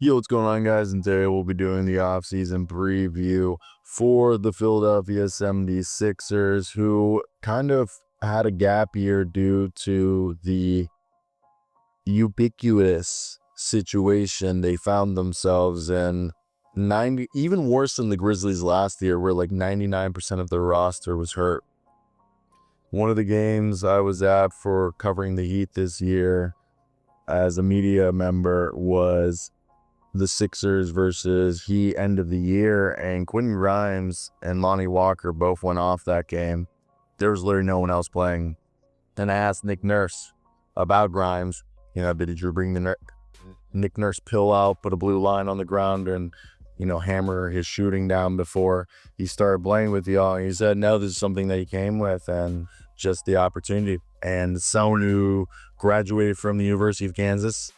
Yo, what's going on, guys? And today we'll be doing the offseason preview for the Philadelphia 76ers, who kind of had a gap year due to the ubiquitous situation they found themselves in. Even worse than the Grizzlies last year, where like 99% of their roster was hurt. One of the games I was at for covering the Heat this year as a media member was the Sixers versus Heat end of the year, and Quentin Grimes and Lonnie Walker both went off that game. There was literally no one else playing. And I asked Nick Nurse about Grimes. Did you bring the Nick Nurse pill out, put a blue line on the ground, and hammer his shooting down before he started playing with y'all? And he said, no, this is something that he came with, and just the opportunity. And someone who graduated from the University of Kansas,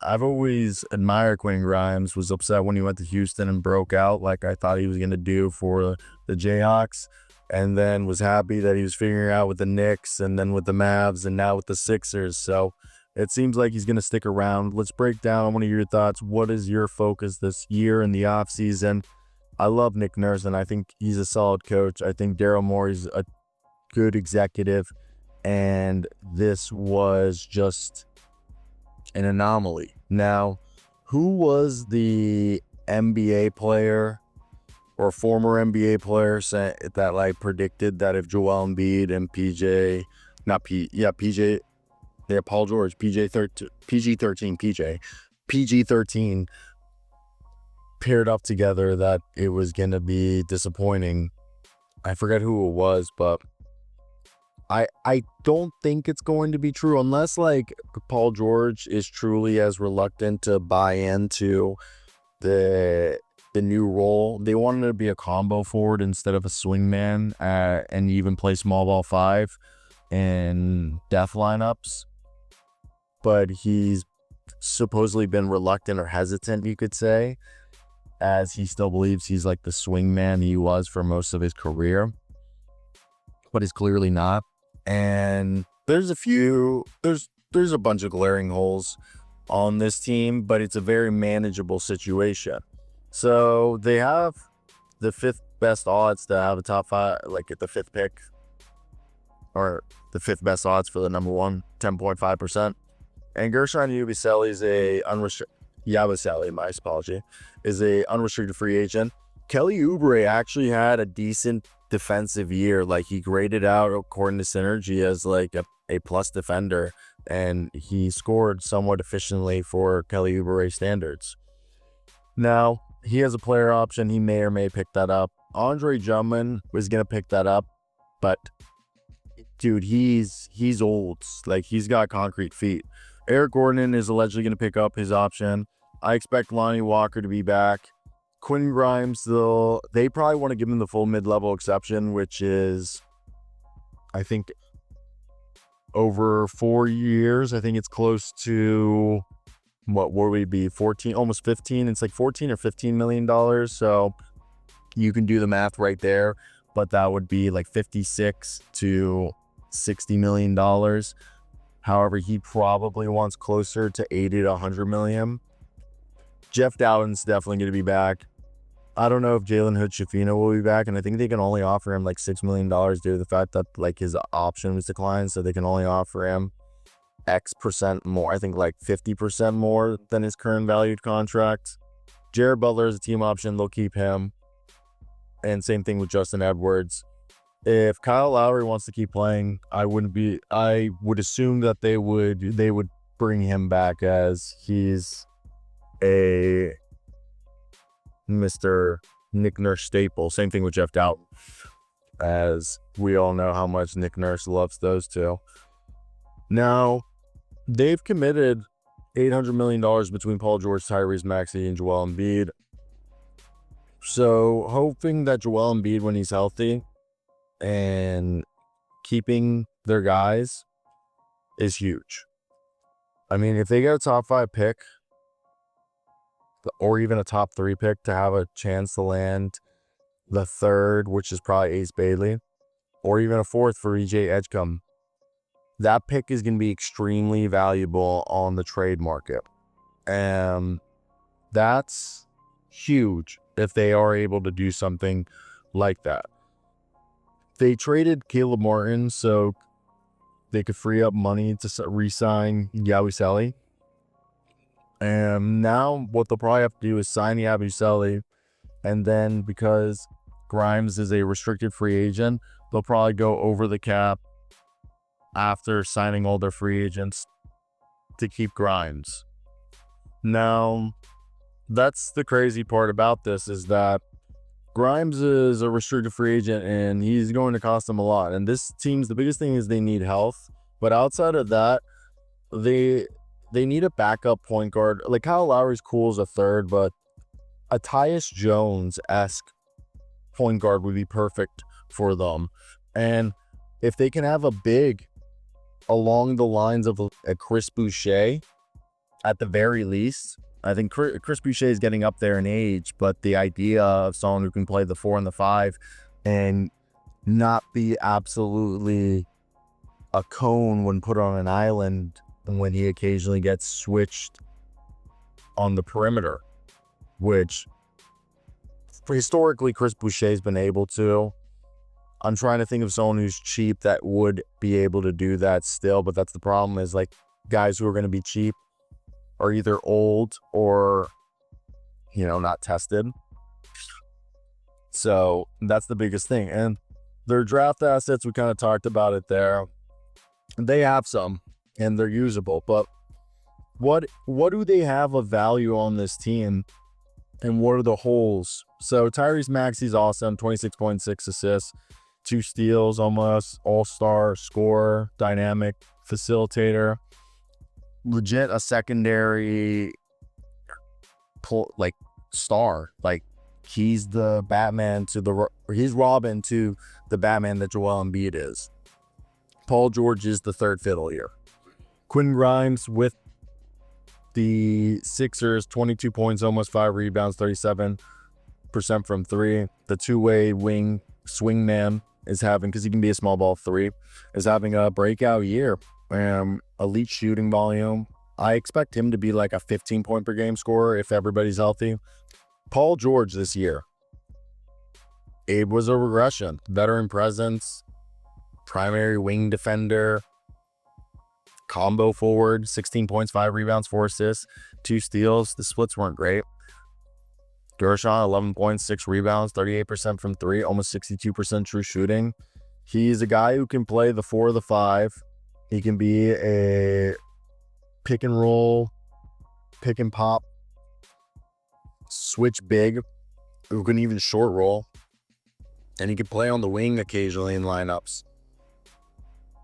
I've always admired Quentin Grimes. Was upset when he went to Houston and broke out like I thought he was going to do for the Jayhawks, and then was happy that he was figuring out with the Knicks and then with the Mavs and now with the Sixers. So it seems like he's going to stick around. Let's break down one of your thoughts. What is your focus this year in the offseason? I love Nick Nurse, and I think he's a solid coach. I think Daryl Morey's a good executive, and this was just an anomaly. Now, who was the NBA player or former NBA player that predicted that if Joel Embiid and Paul George, PG-13 paired up together, that it was going to be disappointing? I forget who it was, but I don't think it's going to be true unless Paul George is truly as reluctant to buy into the new role. They wanted to be a combo forward instead of a swingman, and even play small ball 5 in death lineups. But he's supposedly been reluctant or hesitant, you could say, as he still believes he's like the swingman he was for most of his career, but he's clearly not. And there's a bunch of glaring holes on this team, but it's a very manageable situation. So they have the 5th best odds to have a top 5, at the 5th pick, or the 5th best odds for the number 1, 10.5%. And Gershon Yabusele is a unrestricted free agent. Kelly Oubre actually had a decent defensive year. He graded out, according to Synergy, as a plus defender, and he scored somewhat efficiently for Kelly Oubre standards. Now, he has a player option. He may or may pick that up. Andre Drummond was going to pick that up, but dude, he's old. He's got concrete feet. Eric Gordon is allegedly going to pick up his option. I expect Lonnie Walker to be back. Quentin Grimes, though, they probably want to give him the full mid-level exception, which is, I think, over 4 years. I think it's close to, what would we be, 14, almost 15. It's like $14 or $15 million. So you can do the math right there, but that would be like $56 to $60 million. However, he probably wants closer to 80 to 100 million. Jeff Dowden's definitely going to be back. I don't know if Jalen Hood-Schifino will be back, and I think they can only offer him $6 million due to the fact that his option was declined, so they can only offer him X percent more. I think 50% more than his current valued contract. Jared Butler is a team option. They'll keep him. And same thing with Justin Edwards. If Kyle Lowry wants to keep playing, I would assume that they would bring him back, as he's a Mr. Nick Nurse staple. Same thing with Jeff Dowden, as we all know how much Nick Nurse loves those two. Now, they've committed $800 million between Paul George, Tyrese Maxey, and Joel Embiid. So hoping that Joel Embiid, when he's healthy and keeping their guys, is huge. I mean, if they get a top 5 pick, or even a top 3 pick, to have a chance to land the 3rd, which is probably Ace Bailey, or even a 4th for EJ Edgecombe, that pick is going to be extremely valuable on the trade market. That's huge if they are able to do something like that. They traded Caleb Martin so they could free up money to re-sign Yabusele. And now what they'll probably have to do is sign Yabusele, and then because Grimes is a restricted free agent, they'll probably go over the cap after signing all their free agents to keep Grimes. Now, that's the crazy part about this, is that Grimes is a restricted free agent and he's going to cost them a lot. And this team's, the biggest thing is they need health. But outside of that, they need a backup point guard. Like, Kyle Lowry's cool as a third, but a Tyus Jones-esque point guard would be perfect for them. And if they can have a big along the lines of a Chris Boucher, at the very least, I think Chris Boucher is getting up there in age, but the idea of someone who can play the 4 and the 5 and not be absolutely a cone when put on an island when he occasionally gets switched on the perimeter, which historically Chris Boucher's been able to. I'm trying to think of someone who's cheap that would be able to do that still, but that's the problem, is like guys who are going to be cheap are either old or, you know, not tested. So that's the biggest thing. And their draft assets, we kind of talked about it there. They have some and they're usable, but what do they have of value on this team, and what are the holes? So Tyrese Maxey's awesome, 26.6 assists, 2 steals, almost all-star scorer, dynamic facilitator, legit a secondary like star. Like, he's the Batman to he's Robin to the Batman that Joel Embiid is. Paul George is the third fiddle here. Quinn Grimes with the Sixers, 22 points, almost 5 rebounds, 37% from 3. The two-way wing swingman is having, because he can be a small ball 3, is having a breakout year. Elite shooting volume. I expect him to be like a 15-point per game scorer if everybody's healthy. Paul George this year, it was a regression. Veteran presence, primary wing defender, combo forward, 16 points, 5 rebounds, 4 assists, 2 steals. The splits weren't great. Gershon, 11 points, 6 rebounds, 38% from 3, almost 62% true shooting. He's a guy who can play the 4 or the 5. He can be a pick and roll, pick and pop, switch big, who can even short roll. And he can play on the wing occasionally in lineups.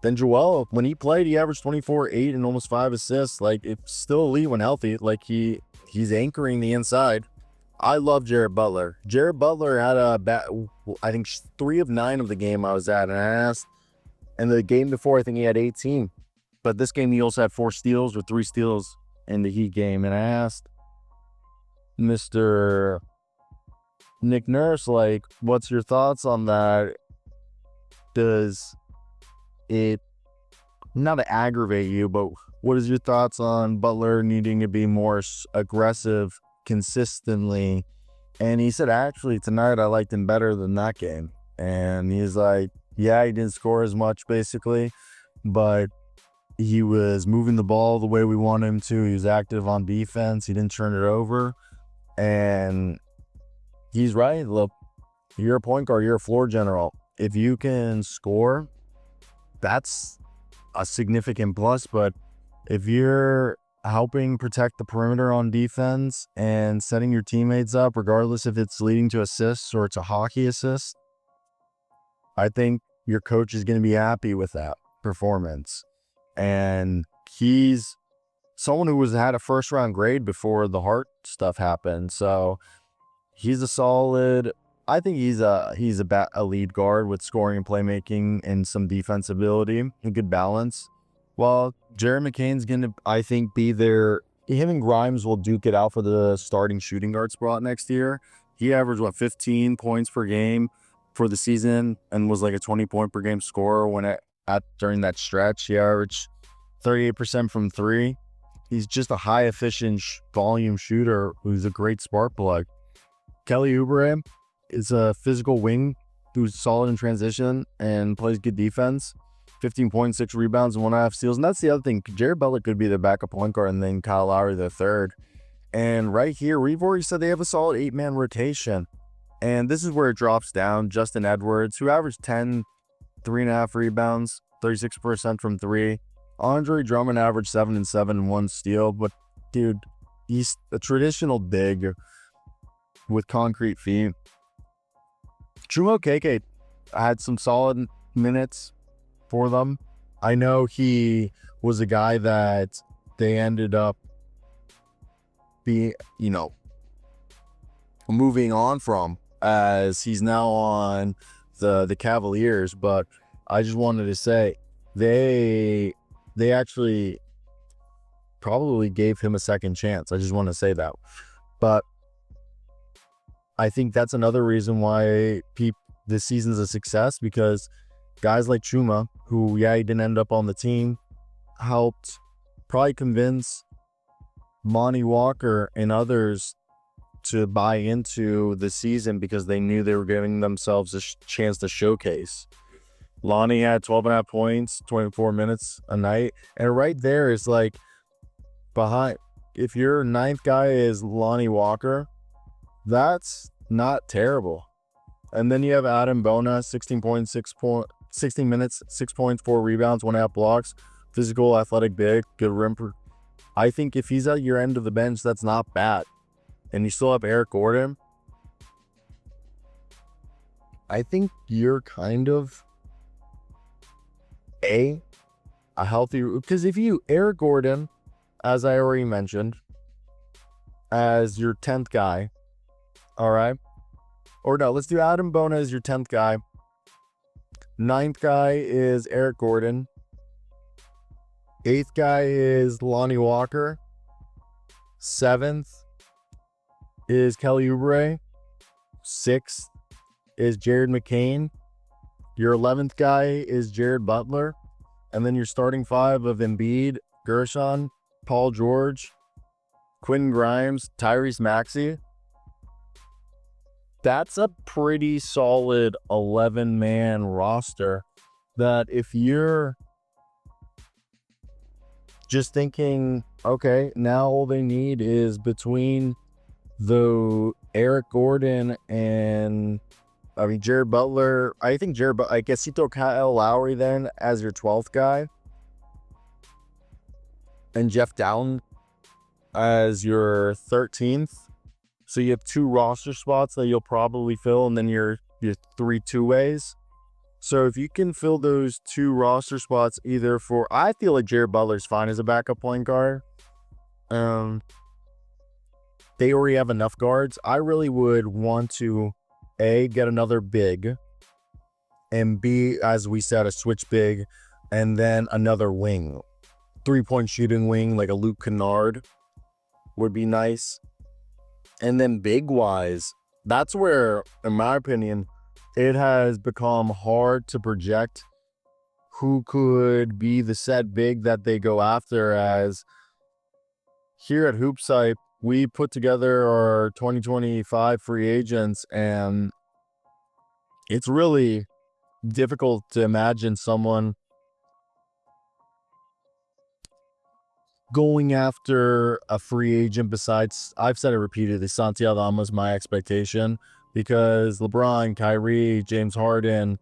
Then Joel, when he played, he averaged 24, 8, and almost 5 assists. Like, it's still elite when healthy. Like, he's anchoring the inside. I love Jared Butler. Jared Butler had I think 3 of 9 of the game I was at, and I asked, and the game before, I think he had 18. But this game, he also had 4 steals or 3 steals in the Heat game. And I asked Mr. Nick Nurse, like, what's your thoughts on that? Does it not to aggravate you, but what is your thoughts on Butler needing to be more aggressive consistently? And he said, actually, tonight I liked him better than that game. And he's like, yeah, he didn't score as much basically, but he was moving the ball the way we want him to. He was active on defense. He didn't turn it over. And he's right. Look, you're a point guard, you're a floor general. If you can score, that's a significant plus. But if you're helping protect the perimeter on defense and setting your teammates up, regardless if it's leading to assists or it's a hockey assist, I think your coach is going to be happy with that performance. And he's someone who had a first round grade before the heart stuff happened. So he's a solid, I think he's a lead guard with scoring and playmaking and some defense ability, a good balance. Well, Jared McCain's going to, I think, be there. Him and Grimes will duke it out for the starting shooting guard spot next year. He averaged, 15 points per game for the season and was like a 20-point per game scorer during that stretch. He averaged 38% from 3, He's just a high efficient volume shooter who's a great spark plug. Kelly Oubre is a physical wing who's solid in transition and plays good defense. 15.6 rebounds and 1.5 steals. And that's the other thing. Jared Butler could be the backup point guard and then Kyle Lowry the third. And right here, we've already said they have a solid 8-man rotation. And this is where it drops down. Justin Edwards, who averaged 10, 3.5 rebounds, 36% from 3. Andre Drummond averaged 7 and 7 and 1 steal. But, dude, he's a traditional big with concrete feet. Chuma Okeke had some solid minutes for them. I know he was a guy that they ended up moving on from, as he's now on the Cavaliers. But I just wanted to say they actually probably gave him a second chance. I just want to say that. But I think that's another reason why this season's a success, because guys like Chuma, who, he didn't end up on the team, helped probably convince Monty Walker and others to buy into the season because they knew they were giving themselves a chance to showcase. Lonnie had 12.5 points, 24 minutes a night. And right there is like behind, if your ninth guy is Lonnie Walker, that's not terrible. And then you have Adam Bona, 16 minutes, 6 points, 4 rebounds, 1.5 blocks. Physical, athletic, big, good rim. I think if he's at your end of the bench, that's not bad. And you still have Eric Gordon. I think you're kind of a healthy, because if you Eric Gordon, as I already mentioned, as your 10th guy, all right? Or no, let's do Adam Bona as your 10th guy. 9th guy is Eric Gordon. 8th guy is Lonnie Walker. 7th is Kelly Oubre. 6th is Jared McCain. Your 11th guy is Jared Butler. And then your starting 5 of Embiid, Gershon, Paul George, Quentin Grimes, Tyrese Maxey. That's a pretty solid 11-man roster that if you're just thinking, okay, now all they need is between the Eric Gordon and, Jared Butler. I guess you throw Kyle Lowry then as your 12th guy and Jeff Dowtin as your 13th. So you have 2 roster spots that you'll probably fill, and then your 3 two-ways. So if you can fill those 2 roster spots either for, I feel like Jared Butler's fine as a backup point guard. They already have enough guards. I really would want to, A, get another big, and B, as we said, a switch big, and then another wing. 3-point shooting wing, like a Luke Kennard would be nice. And then big-wise, that's where, in my opinion, it has become hard to project who could be the set big that they go after, as here at HoopsHype, we put together our 2025 free agents, and it's really difficult to imagine someone going after a free agent besides, I've said it repeatedly, Santiago Aldama is my expectation, because LeBron, Kyrie, James Harden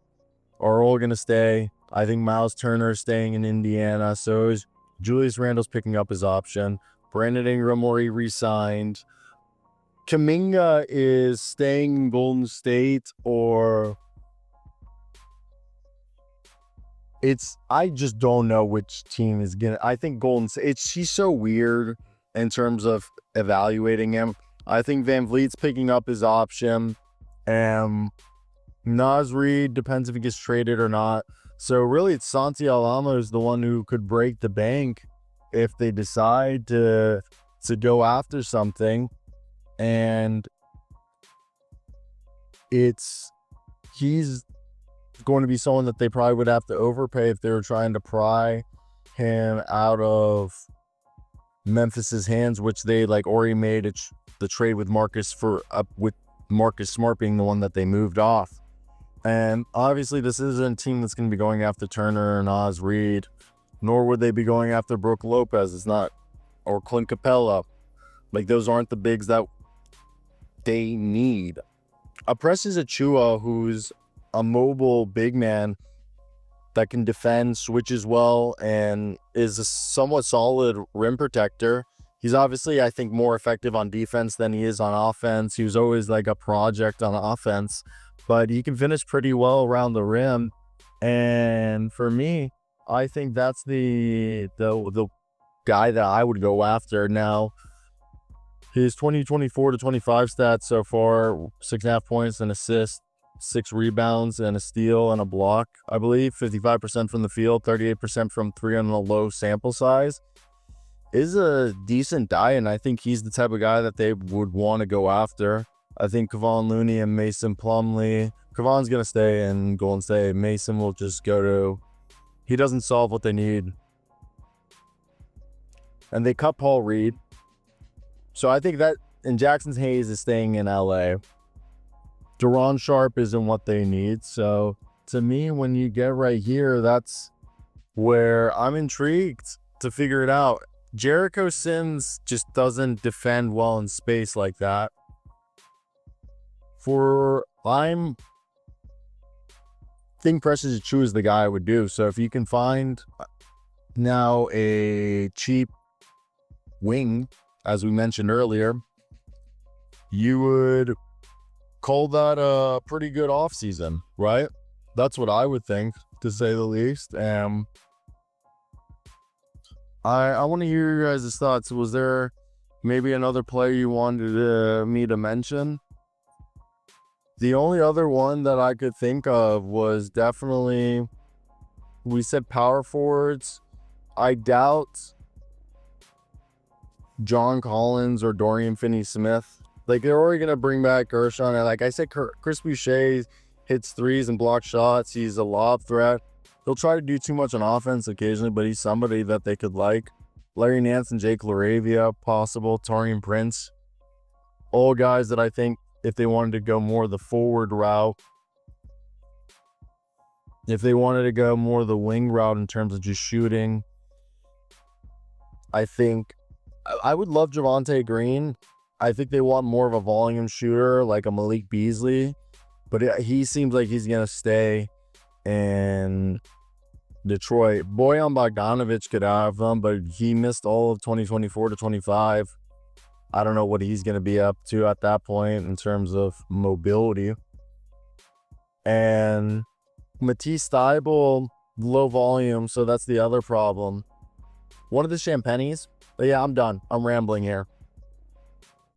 are all going to stay. I think Miles Turner is staying in Indiana. So is Julius Randle's picking up his option. Brandon Ingram already re-signed. Kuminga is staying in Golden State, or I just don't know which team is gonna. I think Golden State. He's so weird in terms of evaluating him. I think Van Vliet's picking up his option, and Naz Reid depends if he gets traded or not. So really, it's Santi Aldama is the one who could break the bank if they decide to go after something, and he's going to be someone that they probably would have to overpay if they were trying to pry him out of Memphis's hands, which they like already made the trade with Marcus with Marcus Smart being the one that they moved off. And obviously this isn't a team that's going to be going after Turner and Oz Reed, nor would they be going after Brook Lopez. It's not, or Clint Capella. Like, those aren't the bigs that they need. A Precious Achiuwa, who's a mobile big man that can defend, switches well, and is a somewhat solid rim protector. He's obviously, I think, more effective on defense than he is on offense. He was always like a project on offense, but he can finish pretty well around the rim. And for me, I think that's the guy that I would go after. Now, his 2024 to 25 stats so far: 6.5 points, an assist, 6 rebounds, and a steal and a block, I believe. 55% from the field, 38% from three on a low sample size. Is a decent guy, and I think he's the type of guy that they would want to go after. I think Kevon Looney and Mason Plumlee. Kevon's going to stay in Golden State. Mason will just go to... He doesn't solve what they need. And they cut Paul Reed. So I think that... And Jackson Hayes is staying in LA. Deron Sharp isn't what they need. So to me, when you get right here, that's where I'm intrigued to figure it out. Jericho Sims just doesn't defend well in space like that. I think Precious Achiuwa is the guy I would do. So if you can find now a cheap wing, as we mentioned earlier, you would call that a pretty good offseason, right? That's what I would think, to say the least. I want to hear your guys' thoughts. Was there maybe another player you wanted me to mention? The only other one that I could think of was definitely, we said power forwards. I doubt John Collins or Dorian Finney-Smith. Like, they're already going to bring back Gershon. And like I said, Chris Boucher hits threes and blocks shots. He's a lob threat. He'll try to do too much on offense occasionally, but he's somebody that they could like. Larry Nance and Jake LaRavia, possible. Taurean Prince. All guys that I think, if they wanted to go more the forward route, if they wanted to go more the wing route in terms of just shooting, I think I would love Javonte Green. I think they want more of a volume shooter like a Malik Beasley, but he seems like he's going to stay in Detroit. Bojan Bogdanovic could have them, but he missed all of 2024 to 25. I don't know what he's going to be up to at that point in terms of mobility. And Matisse Thybulle, low volume, so that's the other problem. One of the Champagnes. But yeah, I'm done. I'm rambling here.